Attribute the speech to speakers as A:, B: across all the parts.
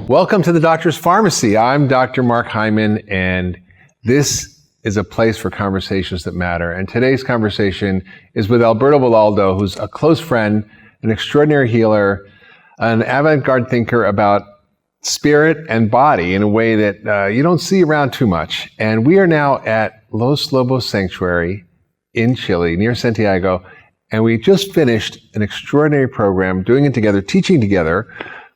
A: Welcome to the Doctor's Pharmacy. I'm Dr. Mark Hyman, and this is a place for conversations that matter. And today's conversation is with Alberto Villoldo, who's a close friend, an extraordinary healer, an avant-garde thinker about spirit and body in a way that you don't see around too much. And we are now at Los Lobos Sanctuary in Chile, near Santiago, and we just finished an extraordinary program, doing it together, teaching together,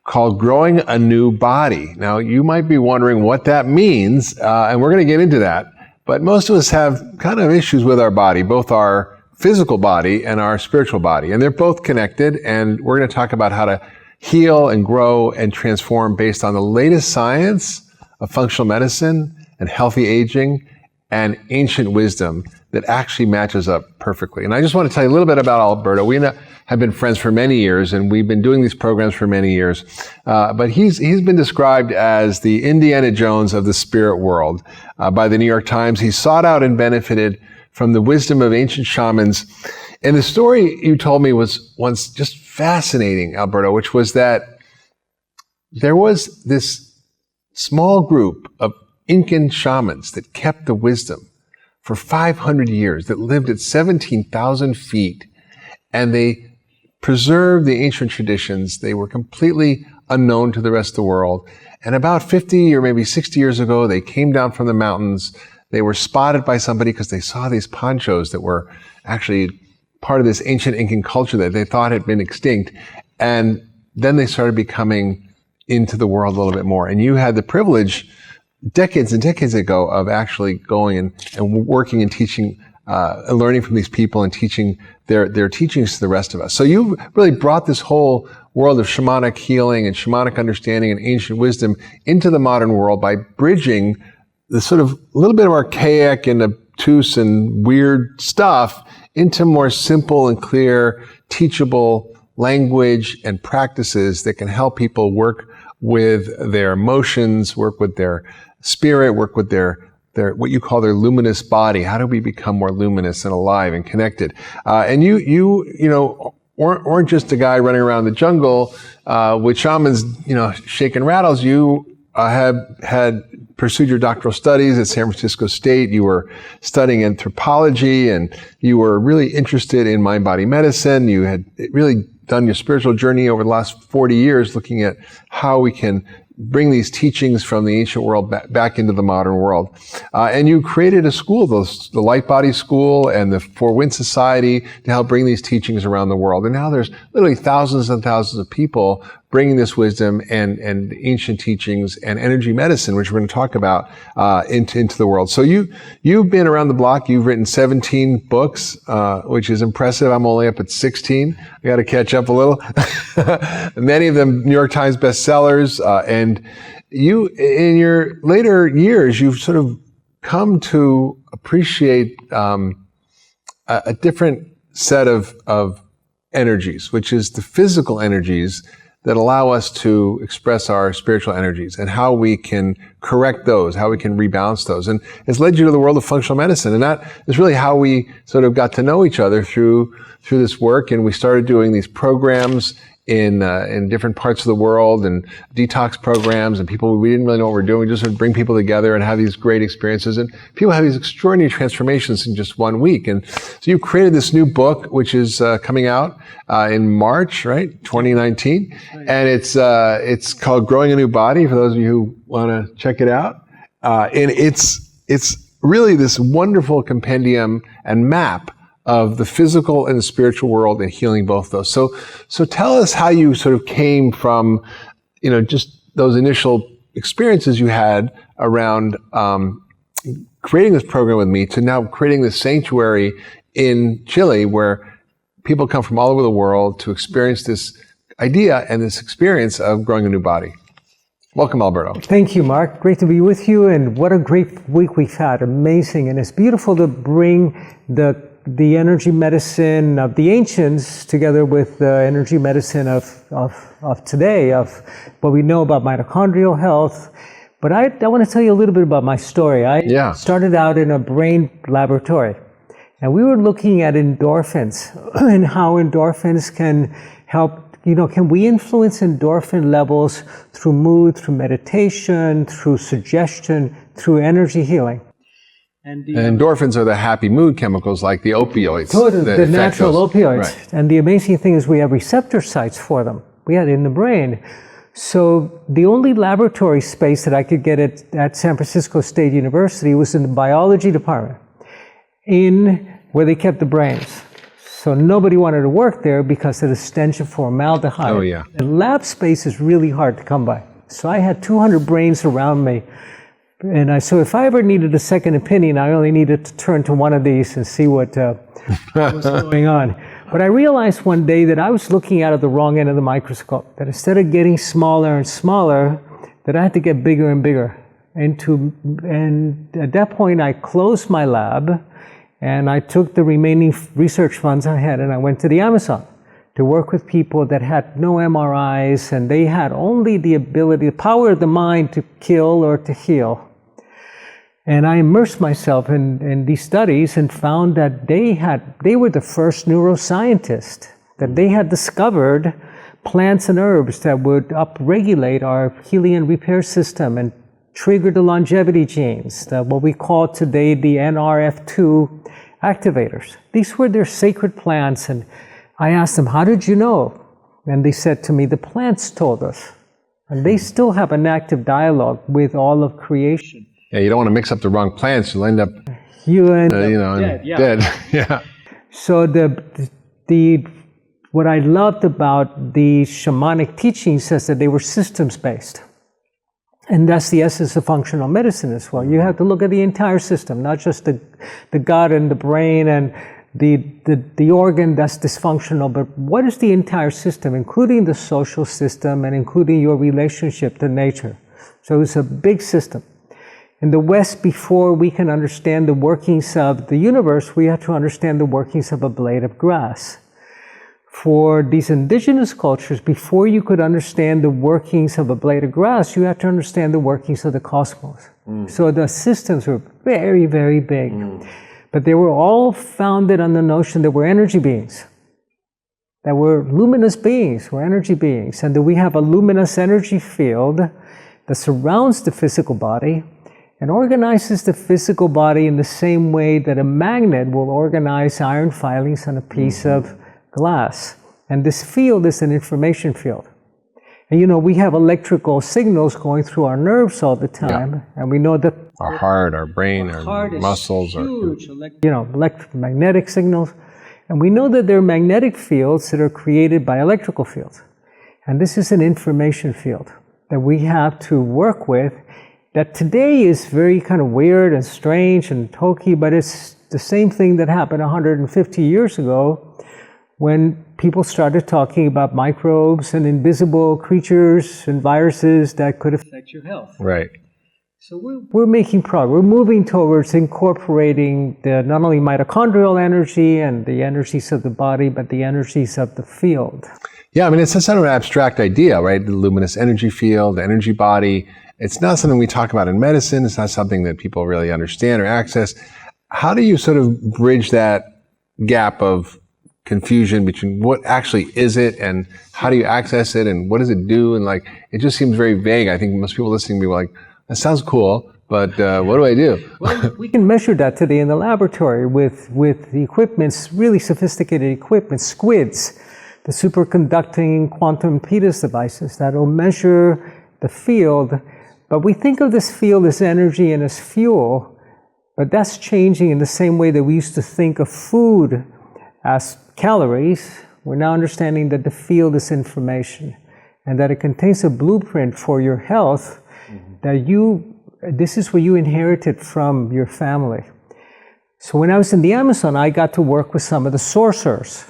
A: called Growing a New Body. Now, you might be wondering what that means, and we're going to get into that. But most of us have kind of issues with our body, both our physical body and our spiritual body. And they're both connected, and we're going to talk about how to heal and grow and transform based on the latest science of functional medicine and healthy aging and ancient wisdom that actually matches up perfectly. And I just want to tell you a little bit about Alberto. We have been friends for many years, and we've been doing these programs for many years. But he's been described as the Indiana Jones of the spirit world by the New York Times. He sought out and benefited from the wisdom of ancient shamans. And the story you told me was once just fascinating, Alberto, which was that there was this small group of Incan shamans that kept the wisdom for 500 years, that lived at 17,000 feet, and they preserved the ancient traditions. They were completely unknown to the rest of the world. And about 50 or maybe 60 years ago, they came down from the mountains. They were spotted by somebody because they saw these ponchos that were actually part of this ancient Incan culture that they thought had been extinct. And then they started becoming into the world a little bit more. And you had the privilege decades and decades ago of actually going and working and teaching, learning from these people and teaching their teachings to the rest of us. So you really brought this whole world of shamanic healing and shamanic understanding and ancient wisdom into the modern world by bridging the sort of little bit of archaic and obtuse and weird stuff into more simple and clear, teachable language and practices that can help people work with their emotions, work with their spirit, work with their what you call their luminous body. How do we become more luminous and alive and connected? And you know, weren't just a guy running around the jungle with shamans, you know, shaking rattles. You had pursued your doctoral studies at San Francisco State. You were studying anthropology, and you were really interested in mind-body medicine. You had really done your spiritual journey over the last 40 years, looking at how we can bring these teachings from the ancient world back into the modern world. And you created a school, the Light Body School and the Four Winds Society, to help bring these teachings around the world. And now there's literally thousands and thousands of people bringing this wisdom and ancient teachings and energy medicine, which we're going to talk about, into the world. So you've been around the block. You've written 17 books, which is impressive. I'm only up at 16. I got to catch up a little. Many of them New York Times bestsellers. And you, in your later years, you've sort of come to appreciate a different set of energies, which is the physical energies that allow us to express our spiritual energies and how we can correct those, how we can rebalance those. And it's led you to the world of functional medicine. And that is really how we sort of got to know each other through this work. And we started doing these programs in different parts of the world, and detox programs, and people, we didn't really know what we were doing. We just would bring people together and have these great experiences. And people have these extraordinary transformations in just 1 week. And so you created this new book, which is coming out in March, right? 2019. And it's called Growing a New Body, for those of you who want to check it out. And it's really this wonderful compendium and map of the physical and the spiritual world and healing both those. So tell us how you sort of came from, you know, just those initial experiences you had around creating this program with me to now creating this sanctuary in Chile where people come from all over the world to experience this idea and this experience of growing a new body. Welcome, Alberto.
B: Thank you, Mark. Great to be with you, and what a great week we've had. Amazing. And it's beautiful to bring the energy medicine of the ancients together with the energy medicine of today, of what we know about mitochondrial health. But I want to tell you a little bit about my story. I started out in a brain laboratory, and we were looking at endorphins and how endorphins can help, can we influence endorphin levels through mood, through meditation, through suggestion, through energy healing?
A: And endorphins are the happy mood chemicals like the opioids.
B: The natural opioids. Right. And the amazing thing is we have receptor sites for them. We had it in the brain. So the only laboratory space that I could get at San Francisco State University was in the biology department, in where they kept the brains. So nobody wanted to work there because of the stench of formaldehyde.
A: Oh, yeah.
B: And lab space is really hard to come by. So I had 200 brains around me. And so if I ever needed a second opinion, I only needed to turn to one of these and see what was going on. But I realized one day that I was looking out of the wrong end of the microscope, that instead of getting smaller and smaller, that I had to get bigger and bigger. And at that point, I closed my lab, and I took the remaining research funds I had, and I went to the Amazon to work with people that had no MRIs, and they had only the ability, the power of the mind to kill or to heal. And I immersed myself in these studies and found that they were the first neuroscientists, that they had discovered plants and herbs that would upregulate our healing and repair system and trigger the longevity genes, what we call today the NRF2 activators. These were their sacred plants, and I asked them, how did you know? And they said to me, the plants told us. And they still have an active dialogue with all of creation.
A: Yeah, you don't want to mix up the wrong plants. You'll end up,
B: dead.
A: Yeah.
B: So what I loved about the shamanic teachings is that they were systems-based. And that's the essence of functional medicine as well. You have to look at the entire system, not just the gut and the brain and the organ that's dysfunctional, but what is the entire system, including the social system and including your relationship to nature. So it's a big system. In the West, before we can understand the workings of the universe, we have to understand the workings of a blade of grass. For these indigenous cultures, before you could understand the workings of a blade of grass, you have to understand the workings of the cosmos. So the systems were very, very big. But they were all founded on the notion that we're energy beings, that we're luminous beings, we're energy beings, and that we have a luminous energy field that surrounds the physical body and organizes the physical body in the same way that a magnet will organize iron filings on a piece of glass. And this field is an information field. And we have electrical signals going through our nerves all the time, and we know that
A: our heart, our brain, our muscles,
B: huge, electromagnetic signals. And we know that there are magnetic fields that are created by electrical fields. And this is an information field that we have to work with, that today is very kind of weird and strange and hokey, but it's the same thing that happened 150 years ago when people started talking about microbes and invisible creatures and viruses that could affect your health.
A: Right.
B: So we're making progress. We're moving towards incorporating not only mitochondrial energy and the energies of the body, but the energies of the field.
A: Yeah, I mean, it's sort of an abstract idea, right? The luminous energy field, the energy body. It's not something we talk about in medicine. It's not something that people really understand or access. How do you sort of bridge that gap of confusion between what actually is it and how do you access it and what does it do? And it just seems very vague. I think most people listening to me were like, that sounds cool, but what do I do?
B: Well, we can measure that today in the laboratory with the equipment, really sophisticated equipment, squids, the superconducting quantum impedance devices that will measure the field. But we think of this field as energy and as fuel, but that's changing in the same way that we used to think of food as calories. We're now understanding that the field is information and that it contains a blueprint for your health, that this is what you inherited from your family. So when I was in the Amazon, I got to work with some of the sorcerers.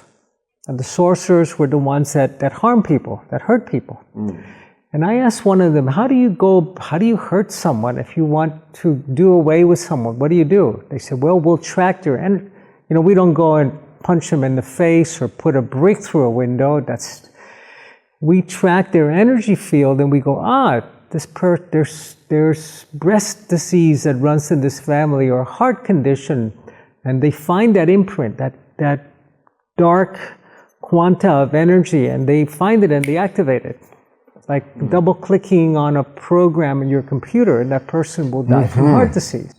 B: And the sorcerers were the ones that harm people, that hurt people. And I asked one of them, how do you hurt someone if you want to do away with someone? What do you do? They said, well, we'll track their energy. We don't go and punch them in the face or put a brick through a window. We track their energy field and we go, there's breast disease that runs in this family or heart condition. And they find that imprint, that dark quanta of energy, and they find it and they activate it. It's like double clicking on a program in your computer, and that person will die from heart disease.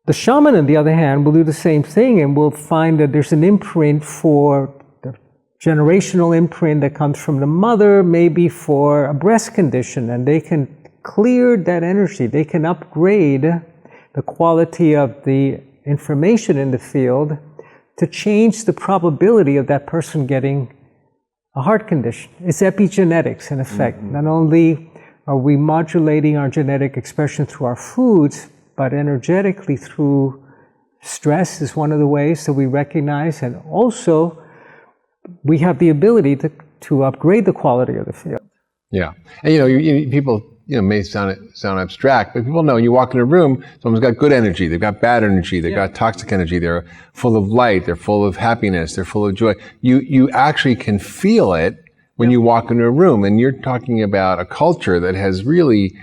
B: The shaman, on the other hand, will do the same thing, and will find that there's an imprint for the generational imprint that comes from the mother, maybe for a breast condition, and they can clear that energy. They can upgrade the quality of the information in the field to change the probability of that person getting a heart condition. It's epigenetics, in effect. Not only are we modulating our genetic expression through our foods, but energetically through stress is one of the ways that we recognize, and also we have the ability to upgrade the quality of the field.
A: Yeah, and people may sound abstract, but people know you walk in a room, someone's got good energy, they've got bad energy, they've got toxic energy, they're full of light, they're full of happiness, they're full of joy. You actually can feel it when you walk into a room, and you're talking about a culture that has really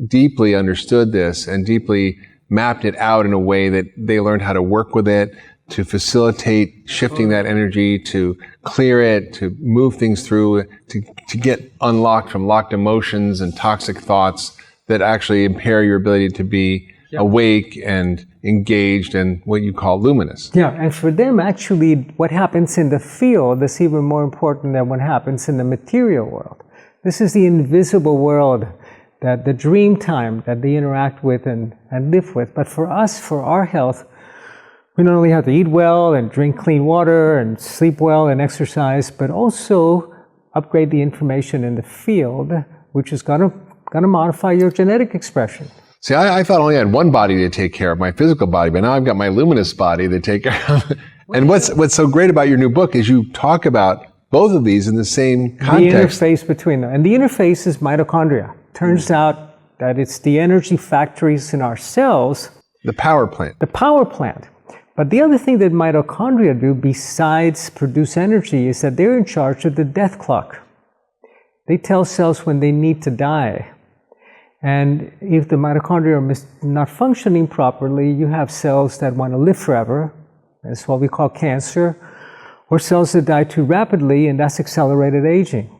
A: deeply understood this and deeply mapped it out in a way that they learned how to work with it, to facilitate shifting that energy, to clear it, to move things through, to get unlocked from locked emotions and toxic thoughts that actually impair your ability to be awake and engaged and what you call luminous.
B: Yeah, and for them, actually, what happens in the field is even more important than what happens in the material world. This is the invisible world, that the dream time that they interact with and live with. But for us, for our health, we not only have to eat well and drink clean water and sleep well and exercise, but also upgrade the information in the field, which is going to modify your genetic expression.
A: See, I thought I only had one body to take care of, my physical body, but now I've got my luminous body to take care of. And what's so great about your new book is you talk about both of these in the same context.
B: The interface between them. And the interface is mitochondria. Turns out that it's the energy factories in our cells.
A: The power plant.
B: The power plant. But the other thing that mitochondria do besides produce energy is that they're in charge of the death clock. They tell cells when they need to die. And if the mitochondria are not functioning properly, you have cells that want to live forever. That's what we call cancer. Or cells that die too rapidly, and that's accelerated aging.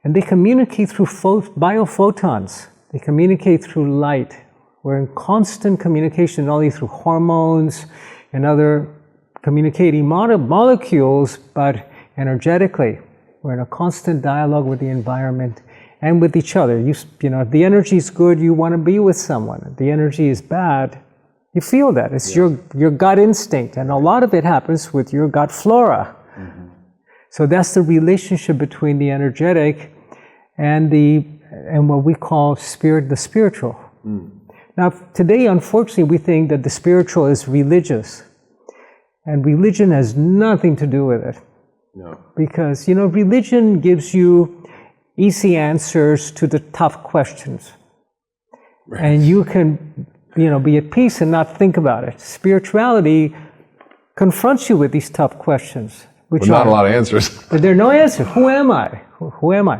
B: And they communicate through biophotons. They communicate through light. We're in constant communication, not only through hormones and other communicating molecules, but energetically. We're in a constant dialogue with the environment and with each other. If the energy is good, you want to be with someone. If the energy is bad, you feel that. It's your gut instinct. And a lot of it happens with your gut flora. So that's the relationship between the energetic and what we call the spiritual. Now, today, unfortunately, we think that the spiritual is religious. And religion has nothing to do with it.
A: No.
B: Because, religion gives you easy answers to the tough questions. Right. And you can, be at peace and not think about it. Spirituality confronts you with these tough questions.
A: Not a lot of answers.
B: But there are no answers. Who am I? Who am I?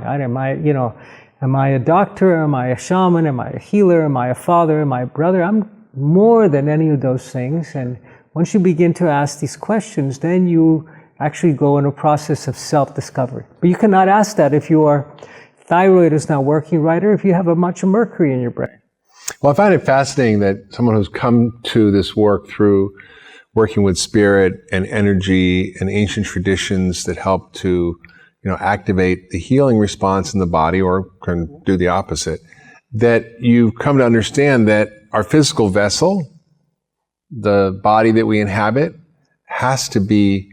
B: Am I a doctor? Am I a shaman? Am I a healer? Am I a father? Am I a brother? I'm more than any of those things. And once you begin to ask these questions, then you actually go in a process of self-discovery. But you cannot ask that if your thyroid is not working right, or if you have a bunch of mercury in your brain.
A: Well, I find it fascinating that someone who's come to this work through working with spirit and energy and ancient traditions that help to, activate the healing response in the body, or can do the opposite, that you've come to understand that our physical vessel, the body that we inhabit, has to be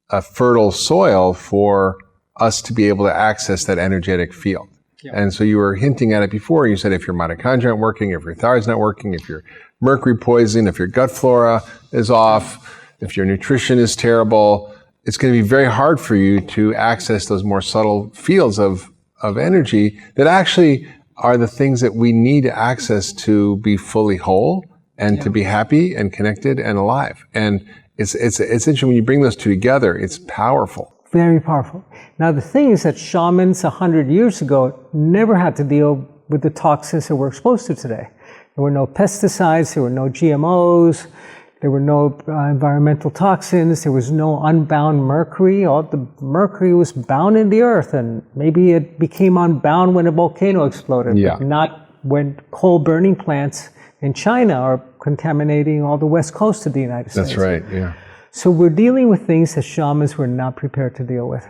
A: a fertile soil for us to be able to access that energetic field. Yeah. And so you were hinting at it before. You said if your mitochondria aren't working, if your thyroid's not working, if your mercury poison, if your gut flora is off, if your nutrition is terrible, it's going to be very hard for you to access those more subtle fields of energy that actually are the things that we need to access to be fully whole and to be happy and connected and alive. And it's interesting when you bring those two together, it's powerful.
B: Very powerful. Now the thing is that shamans 100 years ago never had to deal with the toxins that we're exposed to today. There were no pesticides, there were no GMOs, There were no environmental toxins. There was no unbound mercury. All the mercury was bound in the earth, and maybe it became unbound when a volcano exploded, but not when coal burning plants in China are contaminating all the west coast of the United States.
A: That's right, yeah.
B: So we're dealing with things that shamans were not prepared to deal with.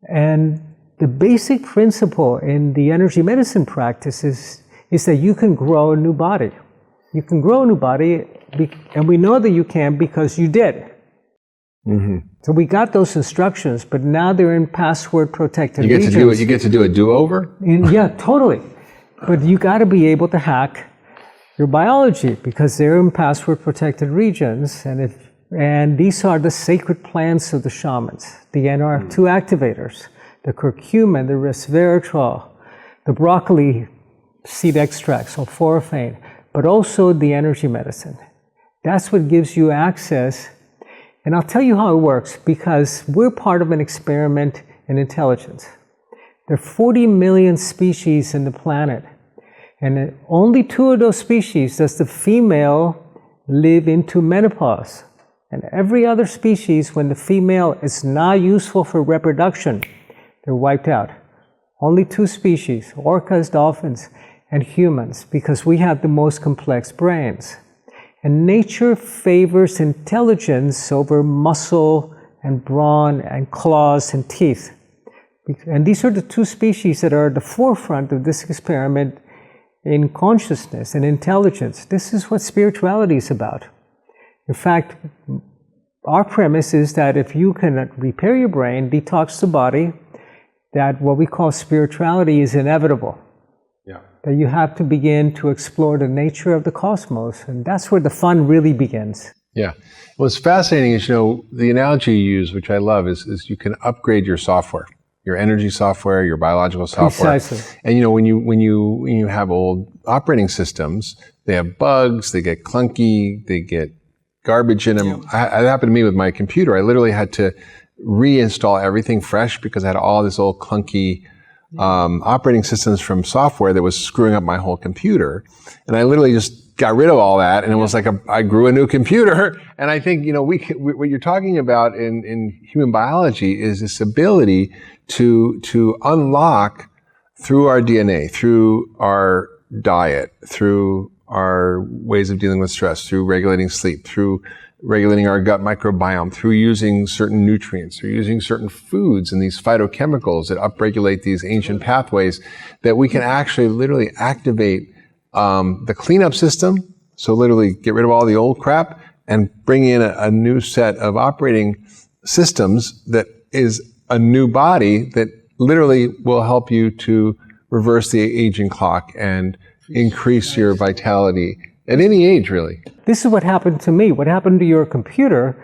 B: And the basic principle in the energy medicine practice is that you can grow a new body. You can grow a new body, and we know that you can because you did. Mm-hmm. So we got those instructions, but now they're in password protected regions.
A: You get to do a do-over?
B: Yeah, totally. But you got to be able to hack your biology because they're in password protected regions, and these are the sacred plants of the shamans, the NR2 activators, the curcumin, the resveratrol, the broccoli seed extract, sulforaphane, but also the energy medicine. That's what gives you access. And I'll tell you how it works, because we're part of an experiment in intelligence. There are 40 million species in the planet, and only 2 of those species does the female live into menopause. And every other species, when the female is not useful for reproduction, they're wiped out. Only 2 species, orcas, dolphins, and humans, because we have the most complex brains. And nature favors intelligence over muscle and brawn and claws and teeth. And these are the 2 species that are at the forefront of this experiment in consciousness and intelligence. This is what spirituality is about. In fact, our premise is that if you can repair your brain, detox the body, that what we call spirituality is inevitable. Yeah. That you have to begin to explore the nature of the cosmos, and that's where the fun really begins.
A: Yeah. What's fascinating is, the analogy you use, which I love, is you can upgrade your software, your energy software, your biological software. Precisely. And when you have old operating systems, they have bugs, they get clunky, they get garbage in them. Yeah. It happened to me with my computer. I literally had to reinstall everything fresh because I had all this old clunky operating systems from software that was screwing up my whole computer. And I literally just got rid of all that, and it was like I grew a new computer. And I think, what you're talking about in human biology is this ability to unlock through our DNA, through our diet, through our ways of dealing with stress, through regulating sleep, through regulating our gut microbiome, through using certain nutrients, through using certain foods and these phytochemicals that upregulate these ancient pathways, that we can actually literally activate the cleanup system. So literally get rid of all the old crap and bring in a new set of operating systems that is a new body that literally will help you to reverse the aging clock and increase your vitality at any age, really.
B: This is what happened to me. What happened to your computer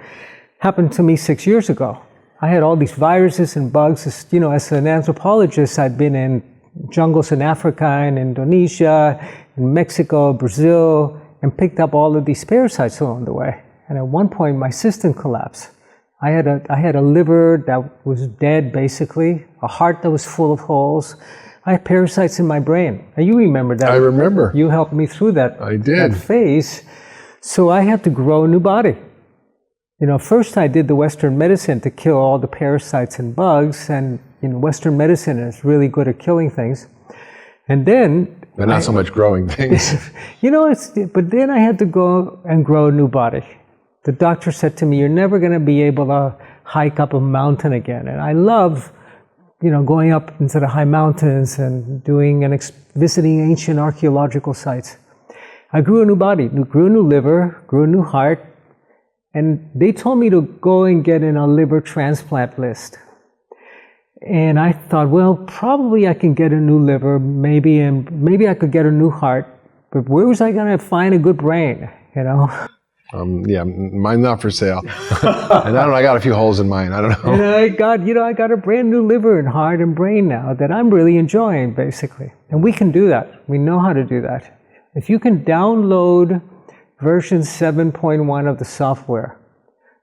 B: happened to me 6 years ago. I had all these viruses and bugs. As an anthropologist, I'd been in jungles in Africa and Indonesia, in Mexico, Brazil, and picked up all of these parasites along the way. And at one point, my system collapsed. I had a liver that was dead, basically, a heart that was full of holes. I had parasites in my brain. And you remember that.
A: I remember.
B: You helped me through that.
A: I did.
B: That phase. So I had to grow a new body. First I did the Western medicine to kill all the parasites and bugs, and Western medicine is really good at killing things. And then...
A: But not so much growing things.
B: But then I had to go and grow a new body. The doctor said to me, you're never going to be able to hike up a mountain again. And I love, going up into the high mountains and doing visiting ancient archaeological sites. I grew a new body, grew a new liver, grew a new heart, and they told me to go and get in a liver transplant list. And I thought, well, probably I can get a new liver, maybe I could get a new heart, but where was I going to find a good brain,
A: Mine's not for sale. And I got a few holes in mine. I don't know.
B: And I got a brand new liver and heart and brain now that I'm really enjoying, basically. And we can do that. We know how to do that. If you can download version 7.1 of the software,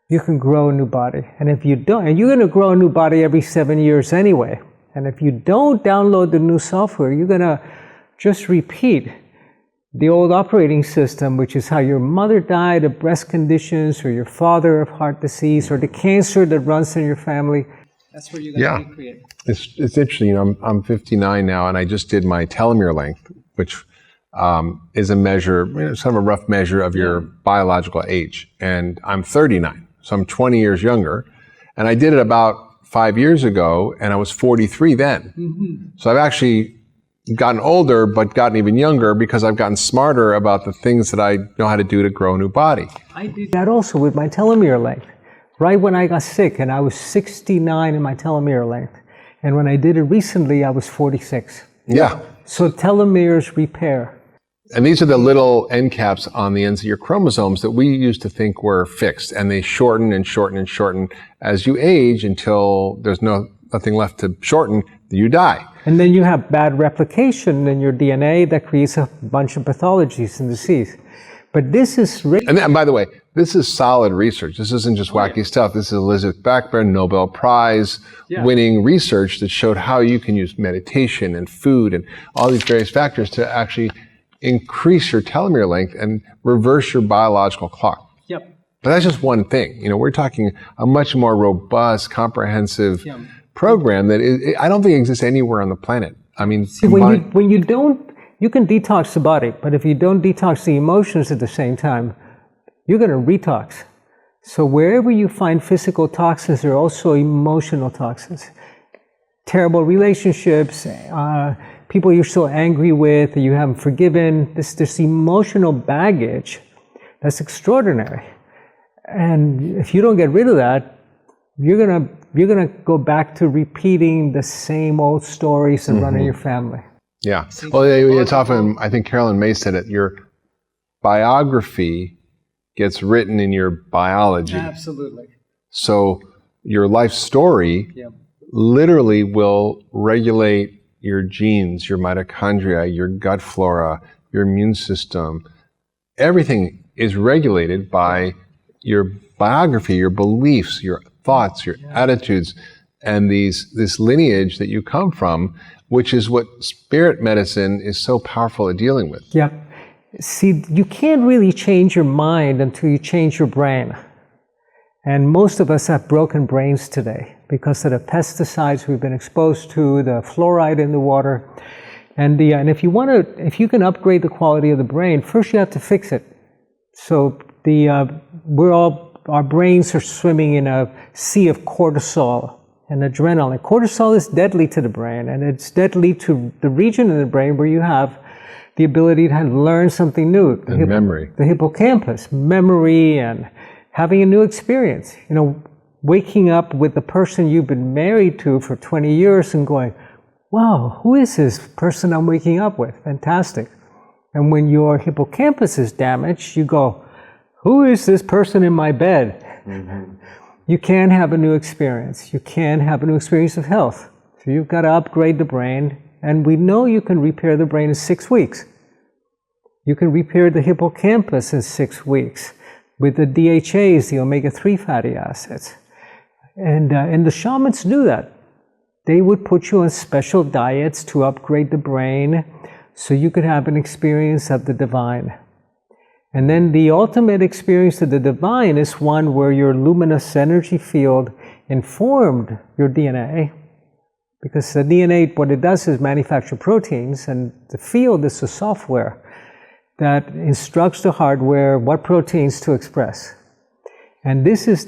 B: you can grow a new body. And if you don't, and you're going to grow a new body every 7 years anyway. And if you don't download the new software, you're going to just repeat the old operating system, which is how your mother died of breast conditions, or your father of heart disease, or the cancer that runs in your family. That's where you're going to recreate.
A: It's interesting. You know, I'm 59 now, and I just did my telomere length, which is a measure, sort of a rough measure of your biological age. And I'm 39, so I'm 20 years younger. And I did it about 5 years ago, and I was 43 then. Mm-hmm. So I've actually gotten older, but gotten even younger because I've gotten smarter about the things that I know how to do to grow a new body.
B: I did that also with my telomere length. Right when I got sick, and I was 69 in my telomere length. And when I did it recently, I was 46.
A: Yeah.
B: So telomeres repair.
A: And these are the little end caps on the ends of your chromosomes that we used to think were fixed, and they shorten and shorten and shorten as you age until there's nothing left to shorten, you die.
B: And then you have bad replication in your DNA that creates a bunch of pathologies and disease. But this is...
A: And by the way, this is solid research. This isn't just wacky stuff. This is Elizabeth Blackburn Nobel Prize winning research that showed how you can use meditation and food and all these various factors to actually increase your telomere length and reverse your biological clock.
B: Yep.
A: But that's just one thing. You know, we're talking a much more robust, comprehensive program that I don't think exists anywhere on the planet. I mean,
B: when you don't, you can detox the body, but if you don't detox the emotions at the same time, you're going to retox. So wherever you find physical toxins, there are also emotional toxins. Terrible relationships, people you're so angry with, that you haven't forgiven, this emotional baggage that's extraordinary. And if you don't get rid of that, you're gonna go back to repeating the same old stories and running your family.
A: Yeah. Well, it's often, I think Carolyn May said it, your biography gets written in your biology.
B: Absolutely.
A: So your life story literally will regulate your genes, your mitochondria, your gut flora, your immune system. Everything is regulated by your biography, your beliefs, your thoughts, your attitudes, and this lineage that you come from, which is what spirit medicine is so powerful at dealing with.
B: Yeah. See, you can't really change your mind until you change your brain. And most of us have broken brains today because of the pesticides we've been exposed to, the fluoride in the water. And if you can upgrade the quality of the brain, first you have to fix it. So our brains are swimming in a sea of cortisol and adrenaline. Cortisol is deadly to the brain, and it's deadly to the region in the brain where you have the ability to learn something new.
A: And memory.
B: The hippocampus, memory, and having a new experience. You know, waking up with the person you've been married to for 20 years and going, wow, who is this person I'm waking up with? Fantastic. And when your hippocampus is damaged, you go, who is this person in my bed? Mm-hmm. You can't have a new experience. You can't have a new experience of health. So you've got to upgrade the brain. And we know you can repair the brain in 6 weeks. You can repair the hippocampus in 6 weeks with the DHAs, the omega-3 fatty acids. And the shamans knew that. They would put you on special diets to upgrade the brain so you could have an experience of the divine. And then the ultimate experience of the divine is one where your luminous energy field informed your DNA. Because the DNA, what it does is manufacture proteins, and the field is the software that instructs the hardware what proteins to express. And this is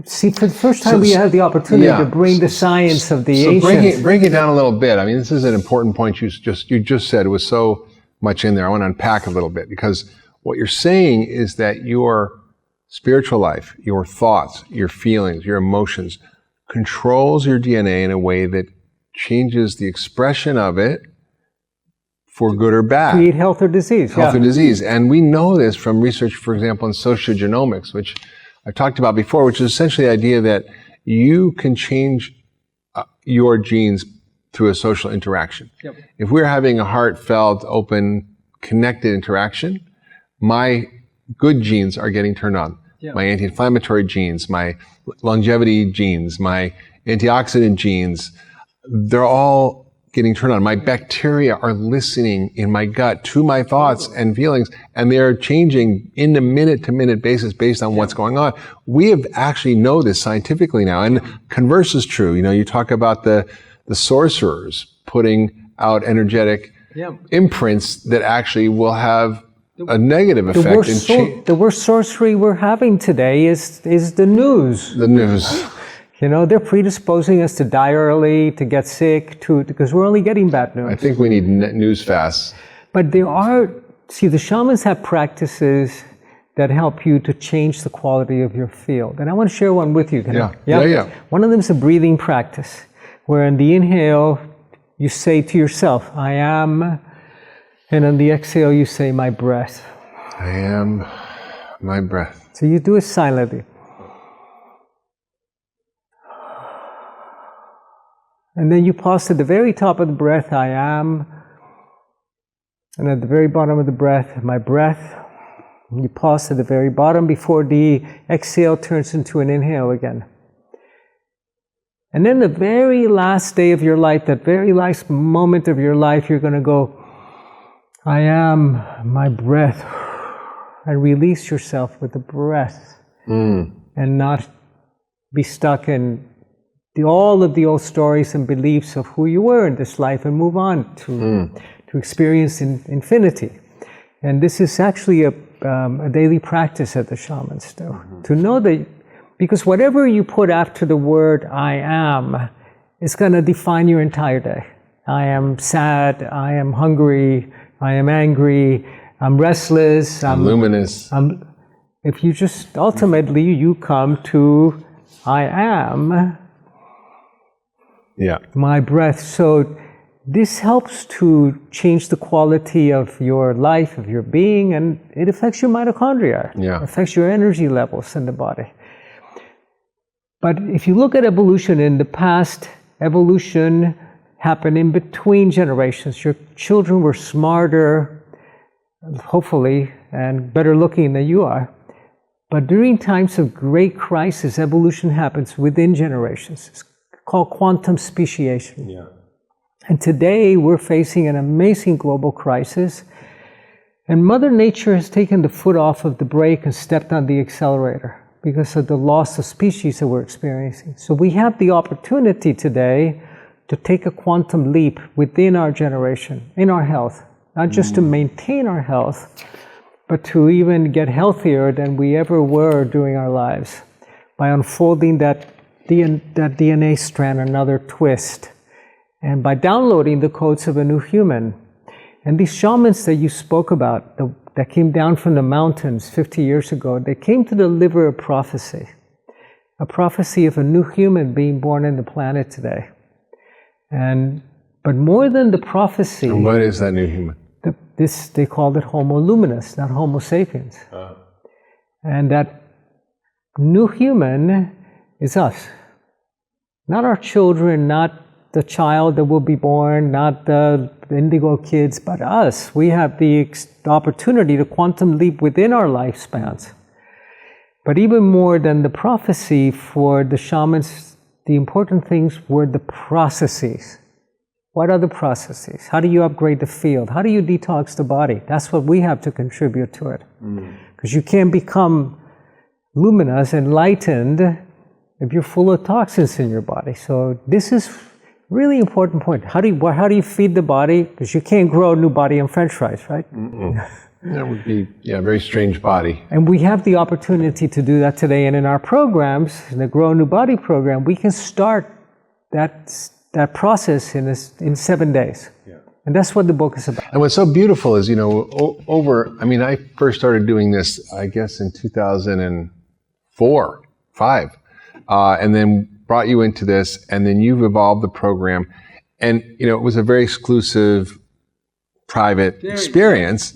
B: see, for the first time we have the opportunity to bring the science of the ancients.
A: Break it down a little bit. I mean, this is an important point you just said. It was so much in there. I want to unpack a little bit, because what you're saying is that your spiritual life, your thoughts, your feelings, your emotions, controls your DNA in a way that changes the expression of it for good or bad.
B: Create health or disease.
A: Health or disease. And we know this from research, for example, in sociogenomics, which I've talked about before, which is essentially the idea that you can change your genes through a social interaction. Yep. If we're having a heartfelt, open, connected interaction, my good genes are getting turned on. Yeah. My anti-inflammatory genes, my longevity genes, my antioxidant genes, they're all getting turned on. My bacteria are listening in my gut to my thoughts and feelings, and they are changing in a minute-to-minute basis based on what's going on. We have actually know this scientifically now, and converse is true. You know, you talk about the sorcerers putting out energetic imprints that actually will have a negative effect.
B: The worst sorcery we're having today is the news.
A: The news.
B: You know, they're predisposing us to die early, to get sick, because we're only getting bad news.
A: I think we need news fast.
B: But the shamans have practices that help you to change the quality of your field. And I want to share one with you.
A: Yeah.
B: One of them is a breathing practice, where in the inhale, you say to yourself, I am, and on the exhale, you say, my breath.
A: I am my breath.
B: So you do it silently. And then you pause at the very top of the breath, I am. And at the very bottom of the breath, my breath. And you pause at the very bottom before the exhale turns into an inhale again. And then the very last day of your life, that very last moment of your life, you're going to go, I am my breath. And release yourself with the breath. And not be stuck in all of the old stories and beliefs of who you were in this life, and move on to experience infinity. And this is actually a daily practice that the shamans do. To know that, because whatever you put after the word I am is going to define your entire day. I am sad, I am hungry, I am angry, I'm restless, I'm
A: luminous.
B: If you just, ultimately, you come to I am my breath. So this helps to change the quality of your life, of your being, and it affects your mitochondria. It affects your energy levels in the body. But if you look at evolution, in the past, evolution happened in between generations. Your children were smarter, hopefully, and better looking than you are. But during times of great crisis, evolution happens within generations. It's called quantum speciation. And today we're facing an amazing global crisis, and Mother Nature has taken the foot off of the brake and stepped on the accelerator because of the loss of species that we're experiencing. So we have the opportunity today to take a quantum leap within our generation, in our health, not just to maintain our health, but to even get healthier than we ever were during our lives by unfolding that DNA strand another twist, and by downloading the codes of a new human. And these shamans that you spoke about, that came down from the mountains 50 years ago, they came to deliver a prophecy of a new human being born on the planet today. But more than the prophecy...
A: And what is that new human?
B: They called it Homo luminous, not Homo sapiens. And that new human is us. Not our children, not the child that will be born, not the indigo kids, but us. We have the opportunity to quantum leap within our lifespans. But even more than the prophecy, for the shamans, the important things were the processes. What are the processes? How do you upgrade the field? How do you detox the body? That's what we have to contribute to it. Because you can't become luminous, enlightened, if you're full of toxins in your body. So this is really important point. How do you feed the body? Because you can't grow a new body on French fries, right?
A: That would be a very strange body.
B: And we have the opportunity to do that today. And in our programs, in the Grow a New Body program, we can start that process in 7 days. And that's what the book is about.
A: And what's so beautiful is, I first started doing this, I guess, in 2004, 5. And then brought you into this, and then you've evolved the program. And, it was a very exclusive, private experience.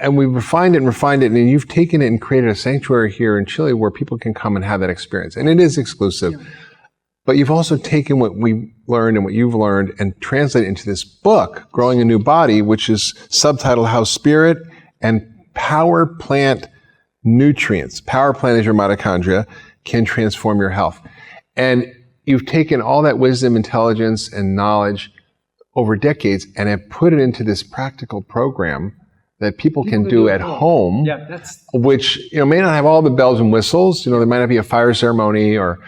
A: And we refined it, and you've taken it and created a sanctuary here in Chile where people can come and have that experience. And it is exclusive. But you've also taken what we learned and what you've learned and translated into this book, Growing a New Body, which is subtitled How Spirit and Power Plant Nutrients, power plant is your mitochondria, can transform your health. And you've taken all that wisdom, intelligence, and knowledge over decades and have put it into this practical program that people can do at home, which may not have all the bells and whistles. There might not be a fire ceremony or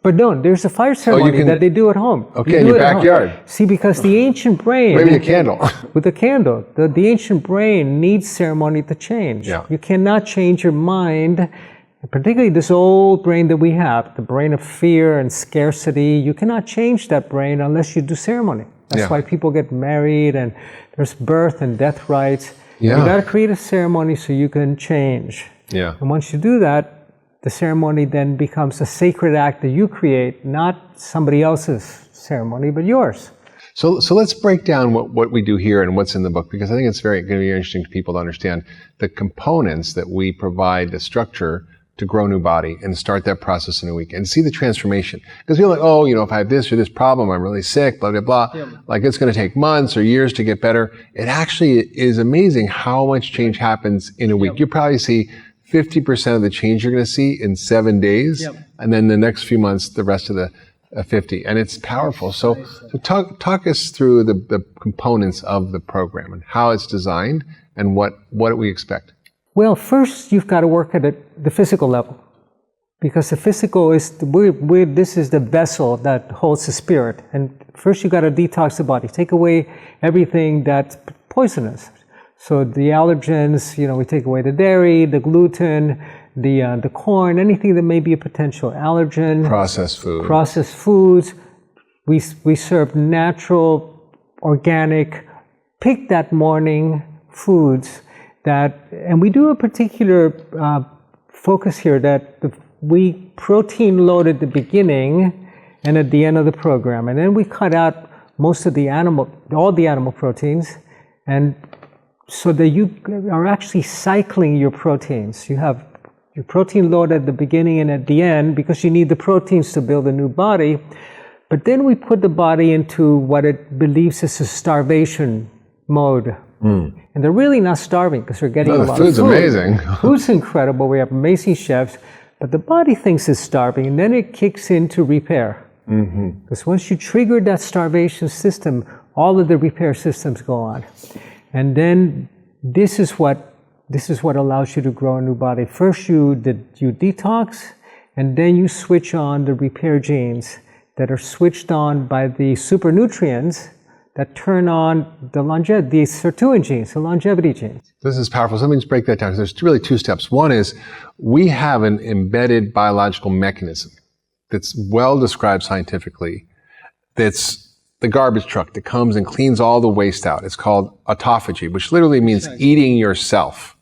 B: But no, there's a fire ceremony that they do at home.
A: Okay, in your backyard.
B: See, because the ancient brain...
A: Maybe a candle.
B: With a candle. The ancient brain needs ceremony to change.
A: Yeah.
B: You cannot change your mind, particularly this old brain that we have, the brain of fear and scarcity. You cannot change that brain unless you do ceremony. That's why people get married and there's birth and death rites.
A: Yeah.
B: You got to create a ceremony so you can change.
A: Yeah.
B: And once you do that, the ceremony then becomes a sacred act that you create, not somebody else's ceremony, but yours.
A: So let's break down what we do here and what's in the book, because I think it's going to be very interesting to people to understand the components that we provide, the structure to grow a new body and start that process in a week and see the transformation. Because we're like, if I have this or this problem, I'm really sick, blah, blah, blah. Yeah. Like it's going to take months or years to get better. It actually is amazing how much change happens in a week. You probably see 50% of the change you're going to see in 7 days, and then the next few months, the rest of the 50. And it's powerful. So talk us through the components of the program and how it's designed and what we expect.
B: Well, first you've got to work at the physical level, because the physical is, this is the vessel that holds the spirit. And first you got to detox the body, take away everything that's poisonous. So the allergens, we take away the dairy, the gluten, the corn, anything that may be a potential allergen. Processed foods. We serve natural, organic, pick that morning foods and we do a particular focus here that we protein load at the beginning and at the end of the program. And then we cut out most of all the animal proteins, and so that you are actually cycling your proteins. You have your protein load at the beginning and at the end because you need the proteins to build a new body. But then we put the body into what it believes is a starvation mode. And they're really not starving because they're getting a lot of food.
A: The food's amazing.
B: Food's incredible. We have amazing chefs. But the body thinks it's starving, and then it kicks into repair. Because once you trigger that starvation system, all of the repair systems go on. And then this is what allows you to grow a new body. First you detox, and then you switch on the repair genes that are switched on by the supernutrients that turn on the sirtuin genes, the longevity genes.
A: This is powerful. So let me just break that down, because there's really two steps. One is we have an embedded biological mechanism that's well described scientifically, that's the garbage truck that comes and cleans all the waste out. It's called autophagy, which literally means eating yourself.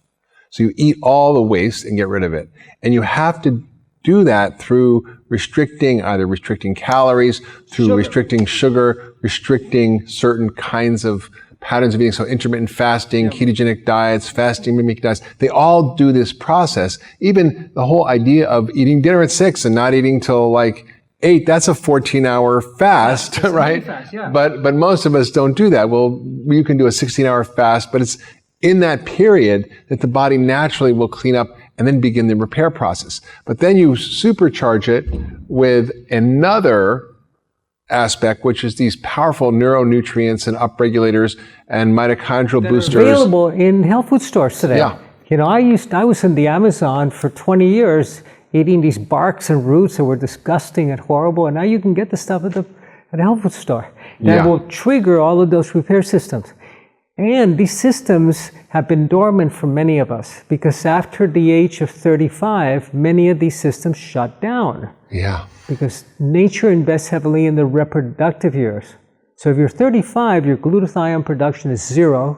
A: So you eat all the waste and get rid of it. And you have to do that through either restricting calories, through restricting sugar, restricting certain kinds of patterns of eating. So intermittent fasting, ketogenic diets, fasting mimic diets, they all do this process. Even the whole idea of eating dinner at 6 and not eating till like 8, that's a 14-hour fast, right? Fast, But most of us don't do that. Well, you can do a 16-hour fast, but it's in that period that the body naturally will clean up and then begin the repair process. But then you supercharge it with another aspect, which is these powerful neuronutrients and upregulators and mitochondrial boosters.
B: Available in health food stores today.
A: Yeah.
B: I was in the Amazon for 20 years eating these barks and roots that were disgusting and horrible, and now you can get the stuff at the health food store. That will trigger all of those repair systems. And these systems have been dormant for many of us, because after the age of 35, many of these systems shut down.
A: Yeah.
B: Because nature invests heavily in the reproductive years. So if you're 35, your glutathione production is 0,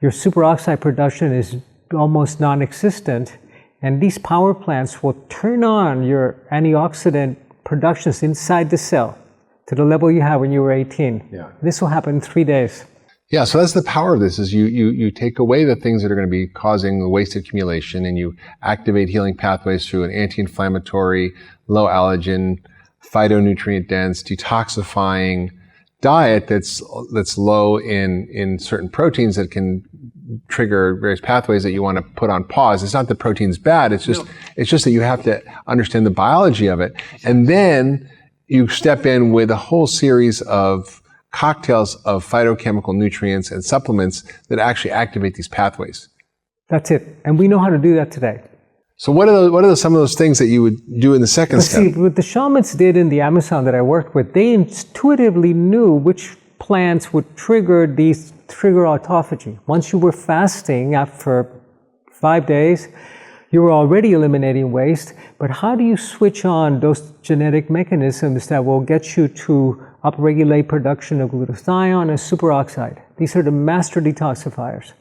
B: your superoxide production is almost non-existent, and these power plants will turn on your antioxidant productions inside the cell to the level you had when you were 18. Yeah. This will happen in 3 days.
A: Yeah, so that's the power of this, is you take away the things that are going to be causing the waste accumulation, and you activate healing pathways through an anti-inflammatory, low allergen, phytonutrient dense, detoxifying diet that's low in certain proteins that can trigger various pathways that you want to put on pause. It's not that protein's bad, it's just that you have to understand the biology of it. And then you step in with a whole series of cocktails of phytochemical nutrients and supplements that actually activate these pathways.
B: That's it. And we know how to do that today.
A: So what are some of those things that you would do in the second step?
B: See, what the shamans did in the Amazon that I worked with, they intuitively knew which plants would trigger autophagy. Once you were fasting after 5 days, you were already eliminating waste, but how do you switch on those genetic mechanisms that will get you to upregulate production of glutathione and superoxide? These are the master detoxifiers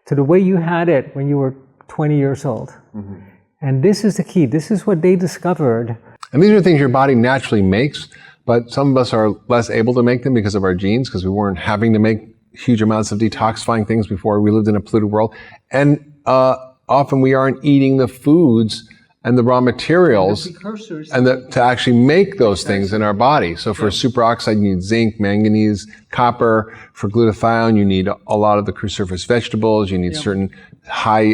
B: to the way you had it when you were 20 years old. Mm-hmm. And this is the key. This is what they discovered.
A: And these are things your body naturally makes, but some of us are less able to make them because of our genes, because we weren't having to make huge amounts of detoxifying things before we lived in a polluted world. And often we aren't eating the foods and the raw materials to actually make those things in our body. So for superoxide, you need zinc, manganese, copper. For glutathione, you need a lot of the cruciferous vegetables. You need certain high